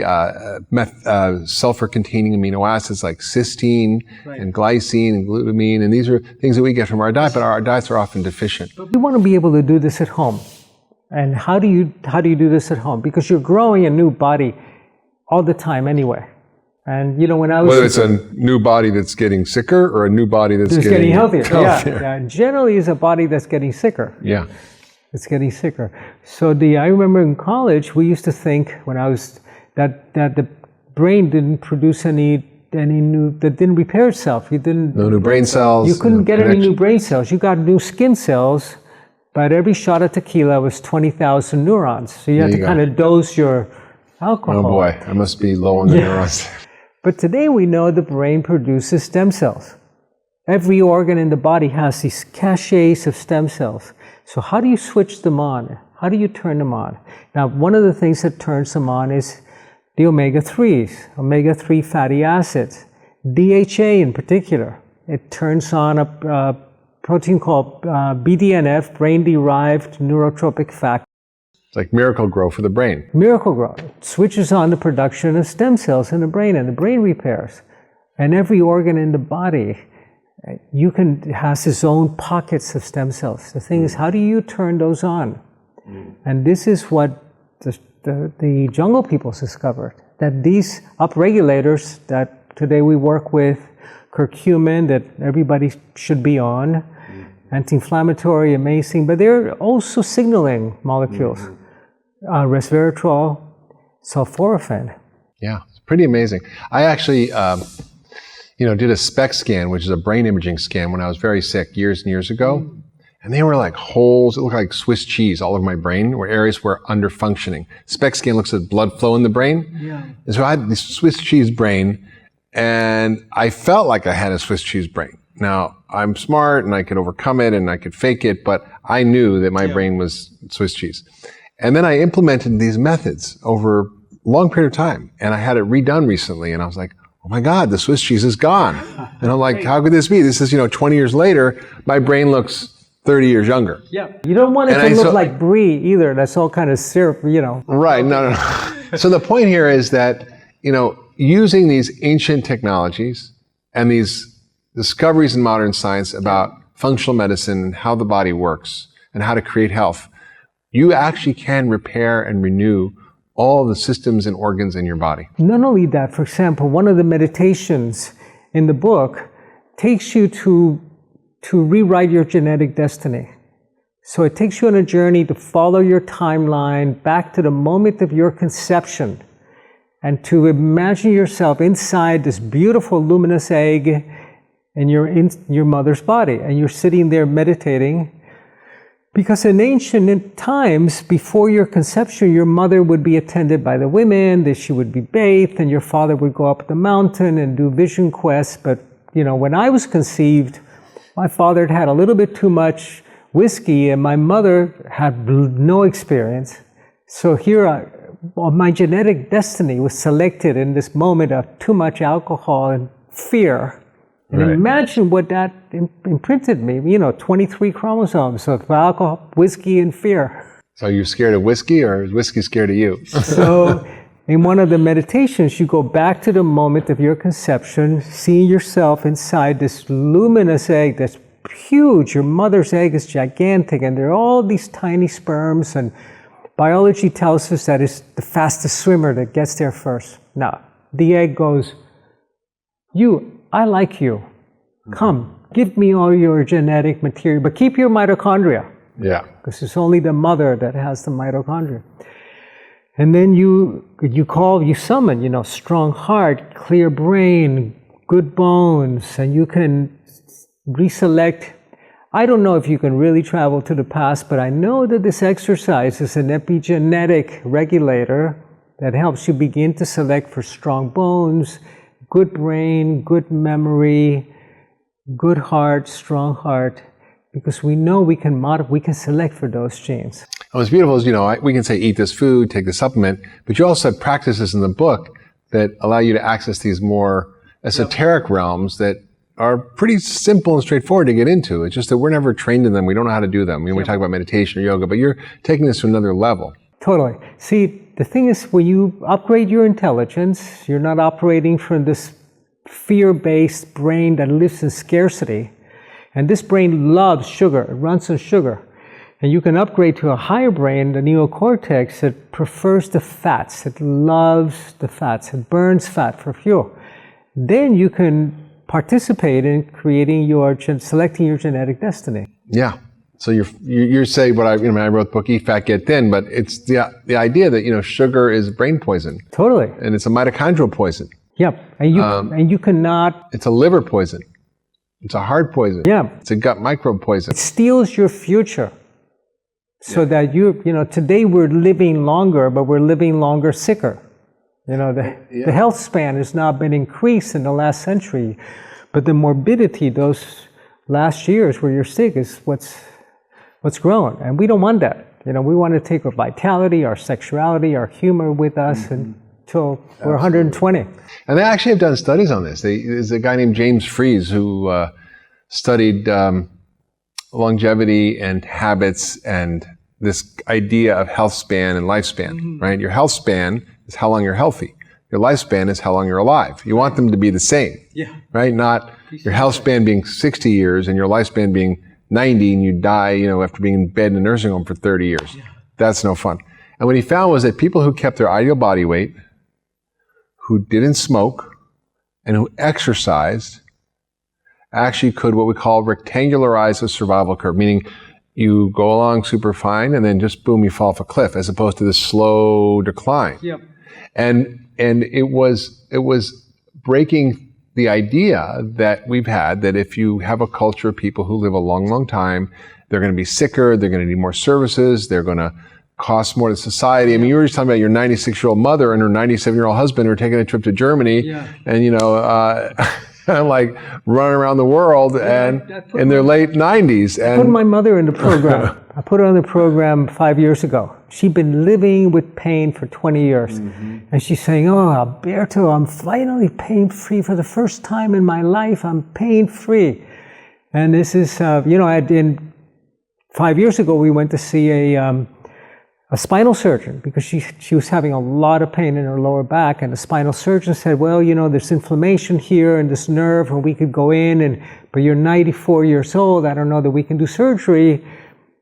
A: sulfur-containing amino acids like cysteine and glycine and glutamine. And these are things that we get from our diet, but our diets are often deficient.
B: But we want to be able to do this at home. And how do you do this at home? Because you're growing a new body all the time anyway. And you know, when I was...
A: Whether it's a new body that's getting sicker or a new body that's getting
B: healthier. Yeah. Generally it's a body that's getting sicker.
A: Yeah.
B: It's getting sicker. So I remember in college, we used to think when I was, that the brain didn't produce any new, that didn't repair itself. No
A: new brain cells.
B: You couldn't get any new brain cells. You got new skin cells, but every shot of tequila was 20,000 neurons. So you had to kind of dose your alcohol.
A: Oh boy, I must be low on the neurons.
B: But today we know the brain produces stem cells. Every organ in the body has these caches of stem cells. So how do you switch them on? How do you turn them on? Now, one of the things that turns them on is the omega-3s, omega-3 fatty acids, DHA in particular. It turns on a protein called BDNF, brain-derived neurotropic factor.
A: It's like Miracle-Gro for the brain.
B: Miracle-Gro. It switches on the production of stem cells in the brain, and the brain repairs. And every organ in the body has its own pockets of stem cells. The thing is, how do you turn those on? And this is what the jungle peoples discovered, that these upregulators that today we work with, curcumin that everybody should be on, anti-inflammatory, amazing, but they're also signaling molecules. Resveratrol, sulforaphane.
A: Yeah, it's pretty amazing. I actually, did a SPECT scan, which is a brain imaging scan, when I was very sick years and years ago. And they were like holes, it looked like Swiss cheese all over my brain, where areas were under functioning. SPECT scan looks at blood flow in the brain. Yeah. And so I had this Swiss cheese brain, and I felt like I had a Swiss cheese brain. Now, I'm smart and I could overcome it and I could fake it, but I knew that my brain was Swiss cheese. And then I implemented these methods over a long period of time, and I had it redone recently, and I was like, oh my God, the Swiss cheese is gone. And I'm like, how could this be? This is, 20 years later, my brain looks 30 years younger.
B: Yeah. You don't want it to look like brie either. That's all kind of syrup,
A: Right, no. So the point here is that, using these ancient technologies and these discoveries in modern science about functional medicine and how the body works and how to create health, you actually can repair and renew all the systems and organs in your body.
B: Not only that, for example, one of the meditations in the book takes you to rewrite your genetic destiny. So it takes you on a journey to follow your timeline back to the moment of your conception and to imagine yourself inside this beautiful luminous egg in your mother's body, and you're sitting there meditating. Because in ancient times, before your conception, your mother would be attended by the women, that she would be bathed, and your father would go up the mountain and do vision quests. But, when I was conceived, my father had a little bit too much whiskey, and my mother had no experience. So here, my genetic destiny was selected in this moment of too much alcohol and fear. And imagine what that imprinted me, 23 chromosomes of alcohol, whiskey, and fear.
A: So you're scared of whiskey, or is whiskey scared of you?
B: So in one of the meditations, you go back to the moment of your conception, seeing yourself inside this luminous egg that's huge. Your mother's egg is gigantic, and there are all these tiny sperms, and biology tells us that it's the fastest swimmer that gets there first. Now, the egg goes, I like you. Come, give me all your genetic material, but keep your mitochondria.
A: Yeah.
B: Because it's only the mother that has the mitochondria. And then you summon, strong heart, clear brain, good bones, and you can reselect. I don't know if you can really travel to the past, but I know that this exercise is an epigenetic regulator that helps you begin to select for strong bones, good brain, good memory, good heart, strong heart, because we know we can select for those genes.
A: And what's beautiful is, we can say eat this food, take this supplement, but you also have practices in the book that allow you to access these more esoteric realms that are pretty simple and straightforward to get into. It's just that we're never trained in them. We don't know how to do them. We talk about meditation or yoga, but you're taking this to another level.
B: Totally. See, the thing is, when you upgrade your intelligence, you're not operating from this fear-based brain that lives in scarcity. And this brain loves sugar. It runs on sugar. And you can upgrade to a higher brain, the neocortex, that prefers the fats. It loves the fats. It burns fat for fuel. Then you can participate in selecting your genetic destiny.
A: Yeah. So you're saying what I wrote the book Eat Fat Get Thin, but it's the idea that sugar is brain poison.
B: Totally.
A: And it's a mitochondrial poison.
B: Yep. And you cannot.
A: It's a liver poison. It's a heart poison.
B: Yeah.
A: It's a gut microbe poison.
B: It steals your future. So that today we're living longer, but we're living longer sicker. The health span has now been increased in the last century, but the morbidity those last years where you're sick is what's grown, and we don't want that. We want to take our vitality, our sexuality, our humor with us until we're 120.
A: And they actually have done studies on this. There's a guy named James Fries who studied longevity and habits and this idea of health span and lifespan, right? Your health span is how long you're healthy. Your lifespan is how long you're alive. You want them to be the same, right? Not your health span being 60 years and your lifespan being 90 and you die, after being in bed in a nursing home for 30 years. Yeah. That's no fun. And what he found was that people who kept their ideal body weight, who didn't smoke, and who exercised actually could what we call rectangularize the survival curve, meaning you go along super fine and then just boom, you fall off a cliff, as opposed to this slow decline.
B: Yep.
A: And it was breaking the idea that we've had that if you have a culture of people who live a long, long time, they're going to be sicker, they're going to need more services, they're going to cost more to society. I mean, you were just talking about your 96-year-old mother and her 97-year-old husband are taking a trip to Germany and like running around the world and in their late 90s. And
B: I put my mother in the program. I put her on the program 5 years ago. She'd been living with pain for 20 years. And she's saying, "Oh, Alberto, I'm finally pain-free for the first time in my life. I'm pain-free." And this is, 5 years ago, we went to see a spinal surgeon because she was having a lot of pain in her lower back, and the spinal surgeon said, "Well, there's inflammation here in this nerve, and we could go in, but you're 94 years old. I don't know that we can do surgery."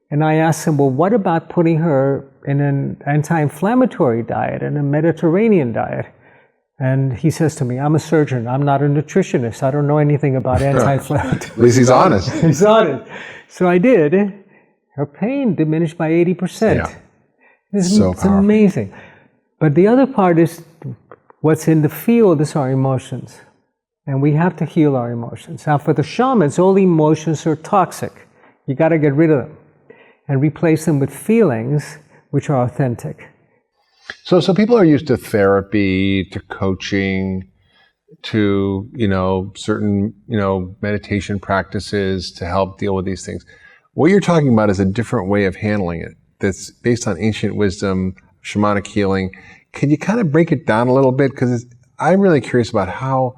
B: And I asked him, "Well, what about putting her in an anti-inflammatory diet and a Mediterranean diet?" And he says to me, "I'm a surgeon. I'm not a nutritionist. I don't know anything about anti-inflammatory."
A: At least he's honest.
B: He's honest. So I did. Her pain diminished by 80%.
A: Yeah.
B: It's amazing. But the other part is what's in the field is our emotions. And we have to heal our emotions. Now, for the shamans, all emotions are toxic. You got to get rid of them and replace them with feelings which are authentic.
A: So people are used to therapy, to coaching, to, certain, meditation practices to help deal with these things. What you're talking about is a different way of handling it that's based on ancient wisdom, shamanic healing. Can you kind of break it down a little bit? Because I'm really curious about how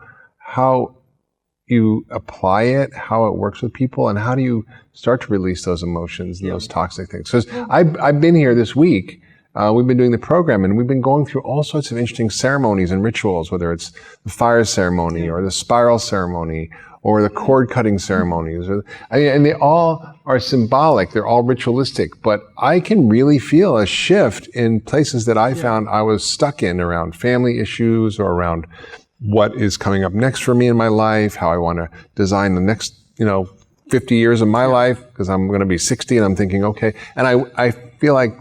A: you apply it, how it works with people, and how do you start to release those emotions and those toxic things. Because I've been here this week. We've been doing the program, and we've been going through all sorts of interesting ceremonies and rituals, whether it's the fire ceremony or the spiral ceremony or the cord cutting ceremonies, and they all are symbolic. They're all ritualistic, but I can really feel a shift in places that I found I was stuck in around family issues or around what is coming up next for me in my life, how I want to design the next, 50 years of my life, because I'm going to be 60 and I'm thinking, okay. And I feel like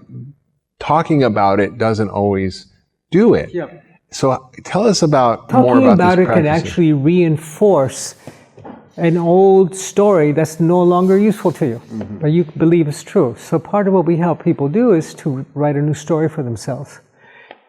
A: talking about it doesn't always do it. Yeah. So tell us more about
B: talking about
A: this
B: it can actually reinforce an old story that's no longer useful to you, but you believe is true. So part of what we help people do is to write a new story for themselves,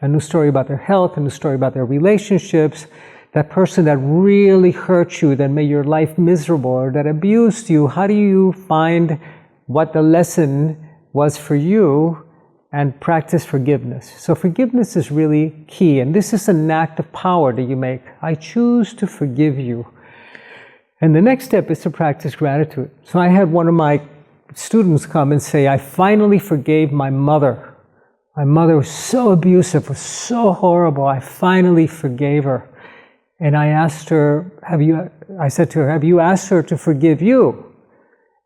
B: a new story about their health, a new story about their relationships, that person that really hurt you, that made your life miserable, or that abused you. How do you find what the lesson was for you and practice forgiveness? So forgiveness is really key, and this is an act of power that you make. I choose to forgive you. And the next step is to practice gratitude. So I had one of my students come and say, I finally forgave my mother. My mother was so abusive, was so horrible. I finally forgave her. And I asked her, I said to her, have you asked her to forgive you?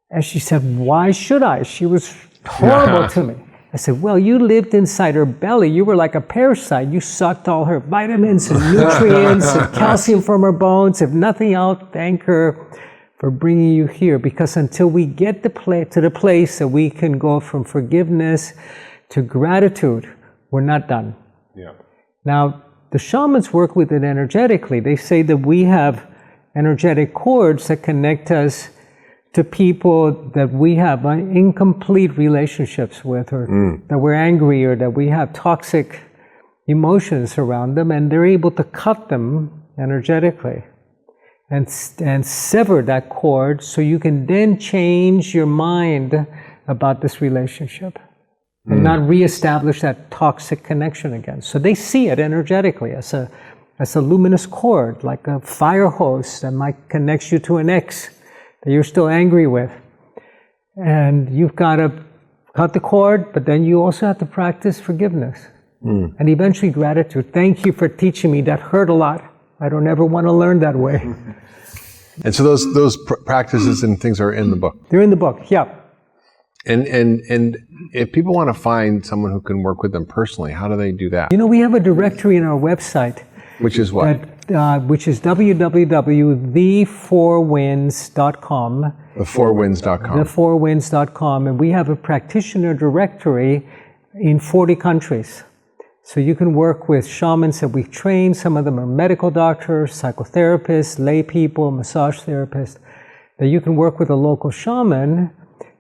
B: And she said, why should I? She was horrible to me. I said, well, you lived inside her belly. You were like a parasite. You sucked all her vitamins and nutrients and calcium from her bones. If nothing else, thank her for bringing you here. Because until we get to the place that we can go from forgiveness to gratitude, we're not done. Yeah. Now, the shamans work with it energetically. They say that we have energetic cords that connect us to people that we have incomplete relationships with, or that we're angry, or that we have toxic emotions around them, and they're able to cut them energetically and sever that cord, so you can then change your mind about this relationship and not reestablish that toxic connection again. So they see it energetically as a luminous cord, like a fire hose that might connect you to an ex that you're still angry with. And you've got to cut the cord, but then you also have to practice forgiveness. And eventually gratitude. Thank you for teaching me. That hurt a lot. I don't ever want to learn that way.
A: And so those practices and things are in the book?
B: They're in the book, yeah.
A: And if people want to find someone who can work with them personally, how do they do that?
B: We have a directory in our website.
A: Which is what?
B: Which is www.thefourwinds.com.
A: Thefourwinds.com.
B: Thefourwinds.com. And we have a practitioner directory in 40 countries. So you can work with shamans that we've trained. Some of them are medical doctors, psychotherapists, lay people, massage therapists. That you can work with a local shaman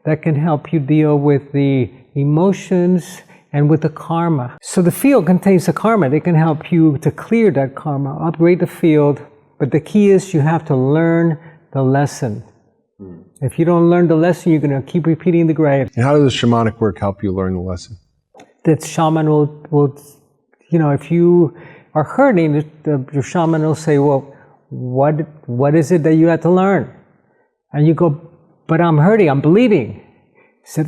B: that can help you deal with the emotions and with the karma. So the field contains the karma. They can help you to clear that karma, upgrade the field. But the key is you have to learn the lesson. If you don't learn the lesson, you're going to keep repeating the grave.
A: And how does shamanic work help you learn the lesson?
B: That shaman will if you are hurting, your shaman will say, well, what is it that you had to learn? And you go, but I'm hurting, I'm bleeding. He said,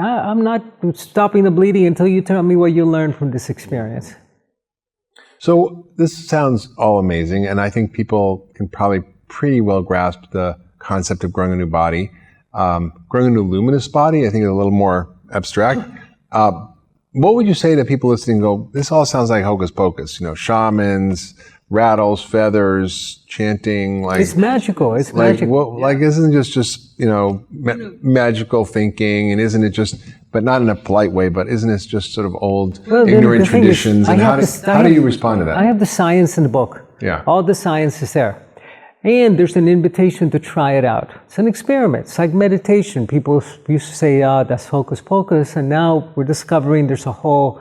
B: I'm not stopping the bleeding until you tell me what you learned from this experience.
A: So this sounds all amazing, and I think people can probably pretty well grasp the concept of growing a new body. Growing a new luminous body, I think, is a little more abstract. What would you say to people listening and go, this all sounds like hocus pocus, shamans, rattles, feathers, chanting, like
B: it's magical. It's magical.
A: Like isn't it just magical thinking, and isn't it just, but not in a polite way, but isn't it just sort of old, ignorant traditions? And how do you respond to that?
B: I have the science in the book.
A: Yeah.
B: All the science is there. And there's an invitation to try it out. It's an experiment. It's like meditation. People used to say, that's hocus pocus, and now we're discovering there's a whole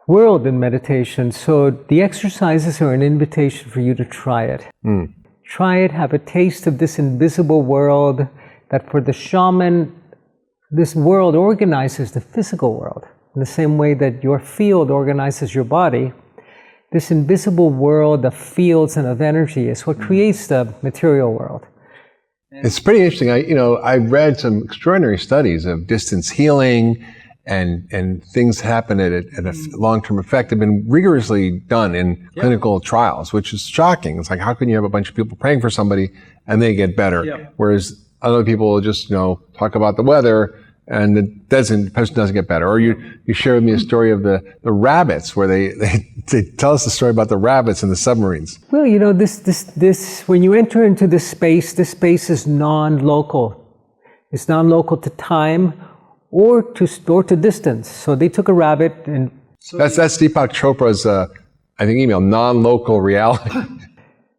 B: world in meditation. So the exercises are an invitation for you to try it. Try it, have a taste of this invisible world that for the shaman, this world organizes the physical world. In the same way that your field organizes your body, this invisible world of fields and of energy is what creates the material world.
A: It's pretty interesting. I read some extraordinary studies of distance healing and things happen at a long-term effect have been rigorously done in clinical trials, which is shocking. It's like, how can you have a bunch of people praying for somebody and they get better? Whereas other people will just, talk about the weather and the person doesn't get better. Or you shared with me a story of the rabbits, where they tell us the story about the rabbits in the submarines.
B: Well, this when you enter into this space is non-local. It's non-local to time or to distance. So they took a rabbit and...
A: That's Deepak Chopra's, I think, email, non-local reality.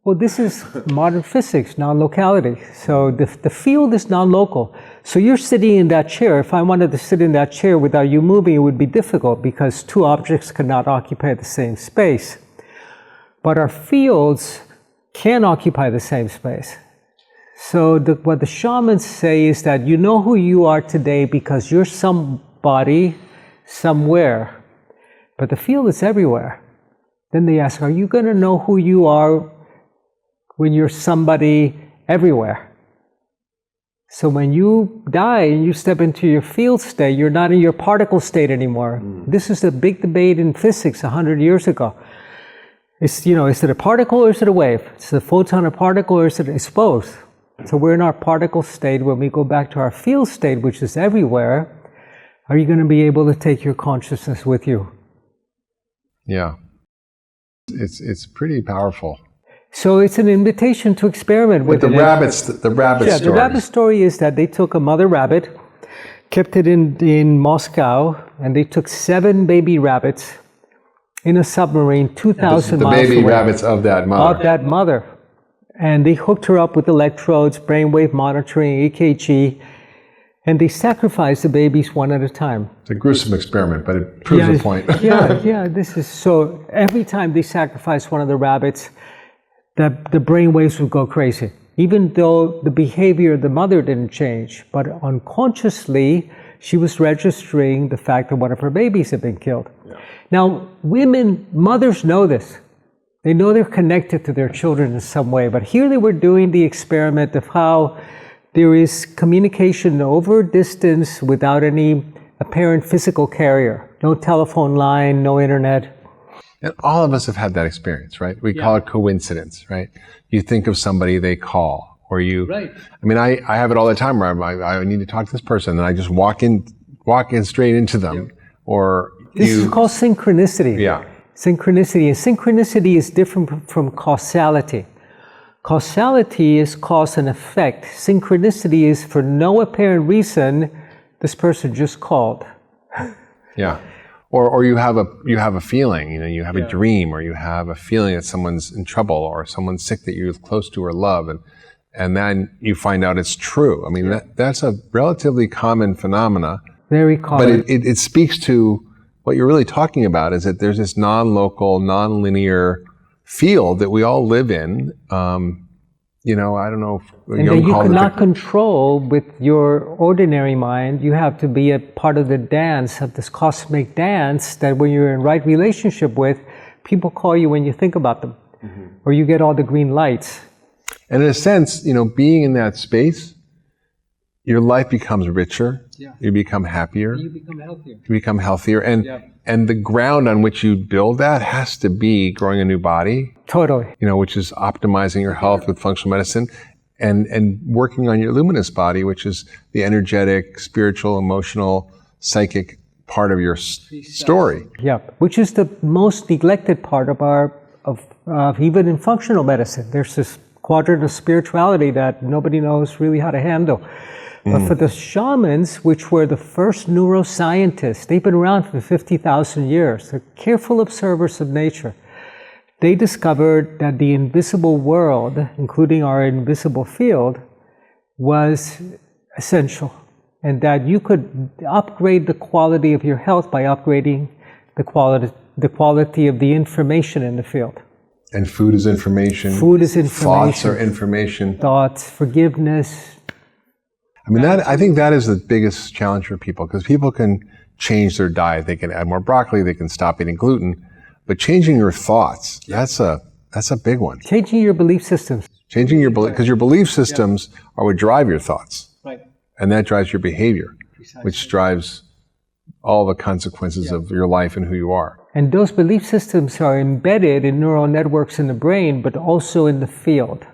B: Well, this is modern physics, non-locality. So the field is non-local. So you're sitting in that chair. If I wanted to sit in that chair without you moving, it would be difficult because two objects cannot occupy the same space. But our fields can occupy the same space. So what the shamans say is that you know who you are today because you're somebody, somewhere. But the field is everywhere. Then they ask, are you going to know who you are when you're somebody everywhere? So when you die and you step into your field state, you're not in your particle state anymore. This is the big debate in physics 100 years ago. Is it a particle or is it a wave? Is it a photon or particle or is it both? So we're in our particle state. When we go back to our field state, which is everywhere, are you going to be able to take your consciousness with you?
A: Yeah. It's pretty powerful.
B: So it's an invitation to experiment with
A: the rabbits. The rabbit story.
B: The rabbit story is that they took a mother rabbit, kept it in Moscow, and they took 7 baby rabbits in a submarine 2,000 miles away.
A: The baby rabbits of that mother.
B: And they hooked her up with electrodes, brainwave monitoring, EKG, and they sacrificed the babies one at a time.
A: It's a gruesome experiment, but it proves the point.
B: This is so. Every time they sacrificed one of the rabbits, the brainwaves would go crazy. Even though the behavior of the mother didn't change, but unconsciously, she was registering the fact that one of her babies had been killed. Now, mothers know this. They know they're connected to their children in some way, but here they were doing the experiment of how there is communication over distance without any apparent physical carrier. No telephone line, no internet.
A: And all of us have had that experience, right? We call it coincidence, right? You think of somebody, they call, or you... Right. I mean, I have it all the time where I need to talk to this person, and I just walk in straight into them, or
B: This is called synchronicity.
A: Yeah.
B: Synchronicity. And synchronicity is different from causality. Causality is cause and effect. Synchronicity is for no apparent reason, this person just called.
A: Yeah. Or you have a feeling, you have a dream, or you have a feeling that someone's in trouble or someone's sick that you're close to or love, and then you find out it's true. I mean, that's a relatively common phenomena.
B: Very common.
A: But it speaks to what you're really talking about, is that there's this non-local, non-linear field that we all live in. I don't know if
B: and that you cannot control with your ordinary mind. You have to be a part of the dance, of this cosmic dance that when you're in right relationship with, people call you when you think about them, or you get all the green lights.
A: And in a sense, being in that space, your life becomes richer. Yeah. You become happier.
B: You become healthier.
A: You become healthier. And the ground on which you build that has to be growing a new body.
B: Totally.
A: Which is optimizing your health with functional medicine and working on your luminous body, which is the energetic, spiritual, emotional, psychic part of your story.
B: Yeah, which is the most neglected part of even in functional medicine. There's this quadrant of spirituality that nobody knows really how to handle. But for the shamans, which were the first neuroscientists, they've been around for 50,000 years. They're careful observers of nature. They discovered that the invisible world, including our invisible field, was essential, and that you could upgrade the quality of your health by upgrading the quality of the information in the field.
A: And food is information.
B: Food is information.
A: Thoughts are information.
B: Thoughts, forgiveness.
A: I think that is the biggest challenge for people, because people can change their diet. They can add more broccoli. They can stop eating gluten. But changing your thoughts, that's a big one.
B: Changing your belief systems.
A: Changing your belief, because your belief systems are what drive your thoughts.
B: Right.
A: And that drives your behavior, which drives all the consequences of your life and who you are.
B: And those belief systems are embedded in neural networks in the brain, but also in the field.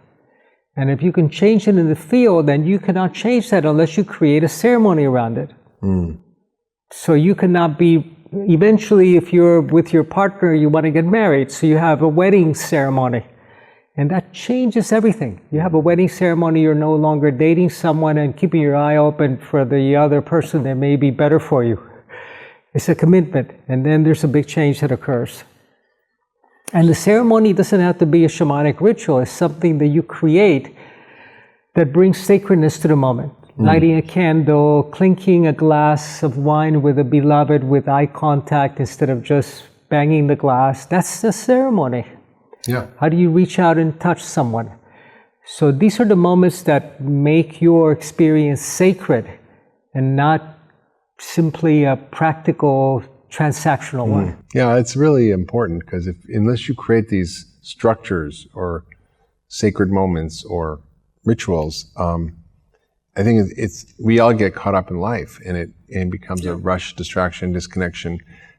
B: And if you can change it in the field, then you cannot change that unless you create a ceremony around it. So you cannot be, eventually if you're with your partner, you want to get married, so you have a wedding ceremony. And that changes everything. You have a wedding ceremony, you're no longer dating someone and keeping your eye open for the other person that may be better for you. It's a commitment, and then there's a big change that occurs. And the ceremony doesn't have to be a shamanic ritual. It's something that you create that brings sacredness to the moment. Lighting a candle, clinking a glass of wine with a beloved with eye contact instead of just banging the glass. That's the ceremony.
A: Yeah.
B: How do you reach out and touch someone? So these are the moments that make your experience sacred and not simply a practical, transactional one.
A: Yeah, it's really important because unless you create these structures or sacred moments or rituals, I think we all get caught up in life, and it becomes a rush, distraction, disconnection.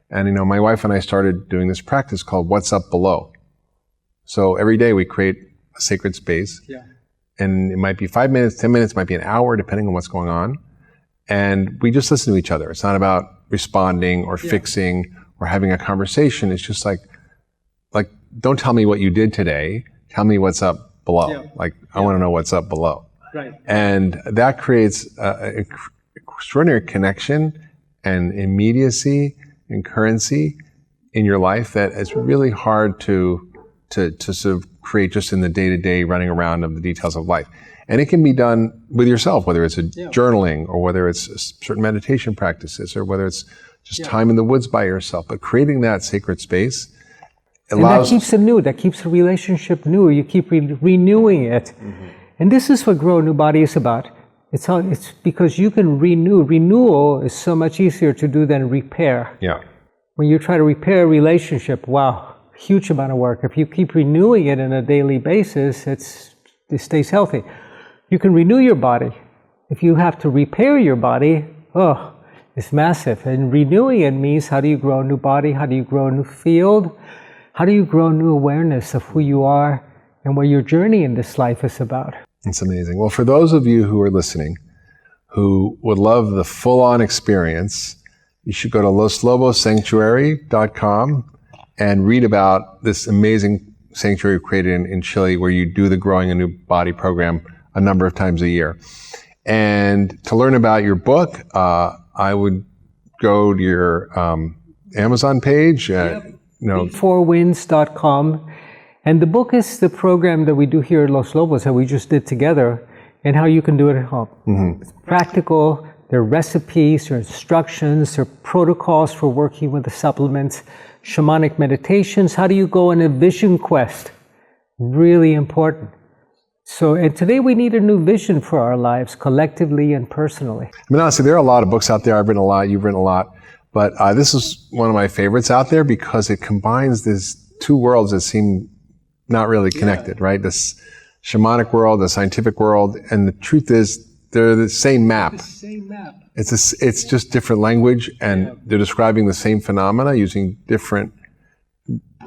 A: And my wife and I started doing this practice called What's Up Below. So every day we create a sacred space, and it might be 5 minutes, 10 minutes, might be an hour, depending on what's going on. And we just listen to each other. It's not about responding or fixing or having a conversation. It's just like, don't tell me what you did today. Tell me what's up below. I want to know what's up below.
B: Right.
A: And that creates an extraordinary connection and immediacy and currency in your life that is really hard to sort of create just in the day-to-day running around of the details of life. And it can be done with yourself, whether it's journaling or whether it's certain meditation practices or whether it's just time in the woods by yourself. But creating that sacred space allows...
B: And that keeps it new. That keeps the relationship new. You keep renewing it. And this is what Grow a New Body is about. It's because you can renew. Renewal is so much easier to do than repair.
A: Yeah.
B: When you try to repair a relationship, wow, huge amount of work. If you keep renewing it on a daily basis, it stays healthy. You can renew your body. If you have to repair your body, it's massive. And renewing it means, how do you grow a new body? How do you grow a new field? How do you grow new awareness of who you are and what your journey in this life is about?
A: It's amazing. Well, for those of you who are listening, who would love the full-on experience, you should go to loslobosanctuary.com and read about this amazing sanctuary created in Chile, where you do the Growing a New Body program a number of times a year. And to learn about your book, I would go to your Amazon page,
B: fourwinds.com. And the book is the program that we do here at Los Lobos that we just did together, and how you can do it at home. It's practical. There are recipes, there are instructions, there are protocols for working with the supplements, shamanic meditations. How do you go on a vision quest? Really important. So, and today we need a new vision for our lives, collectively and personally.
A: I mean, honestly, there are a lot of books out there. I've written a lot, you've written a lot, but this is one of my favorites out there because it combines these two worlds that seem not really connected, right? This shamanic world, the scientific world, and the truth is they're the same map. It's just different language, and they're describing the same phenomena using different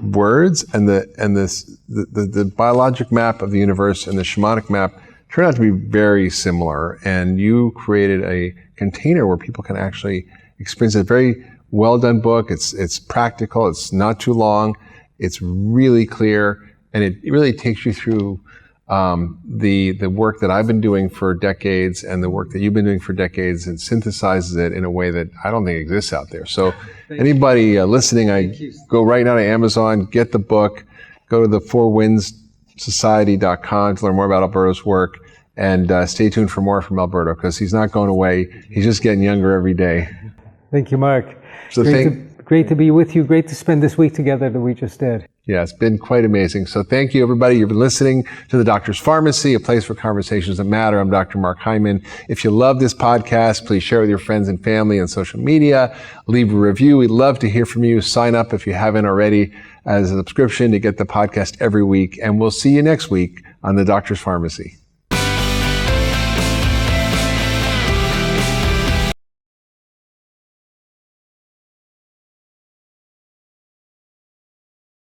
A: words, and the biologic map of the universe and the shamanic map turn out to be very similar. And you created a container where people can actually experience a very well done book. It's practical. It's not too long. It's really clear, and it really takes you through the work that I've been doing for decades and the work that you've been doing for decades, and synthesizes it in a way that I don't think exists out there. So anybody listening, go right now to Amazon, get the book, go to the fourwindssociety.com to learn more about Alberto's work, and stay tuned for more from Alberto, because he's not going away. He's just getting younger every day.
B: Thank you, Mark.
A: So
B: great to be with you. Great to spend this week together that we just did.
A: Yeah, it's been quite amazing. So thank you, everybody. You've been listening to The Doctor's Pharmacy, a place for conversations that matter. I'm Dr. Mark Hyman. If you love this podcast, please share with your friends and family on social media. Leave a review. We'd love to hear from you. Sign up if you haven't already as a subscription to get the podcast every week. And we'll see you next week on The Doctor's Pharmacy.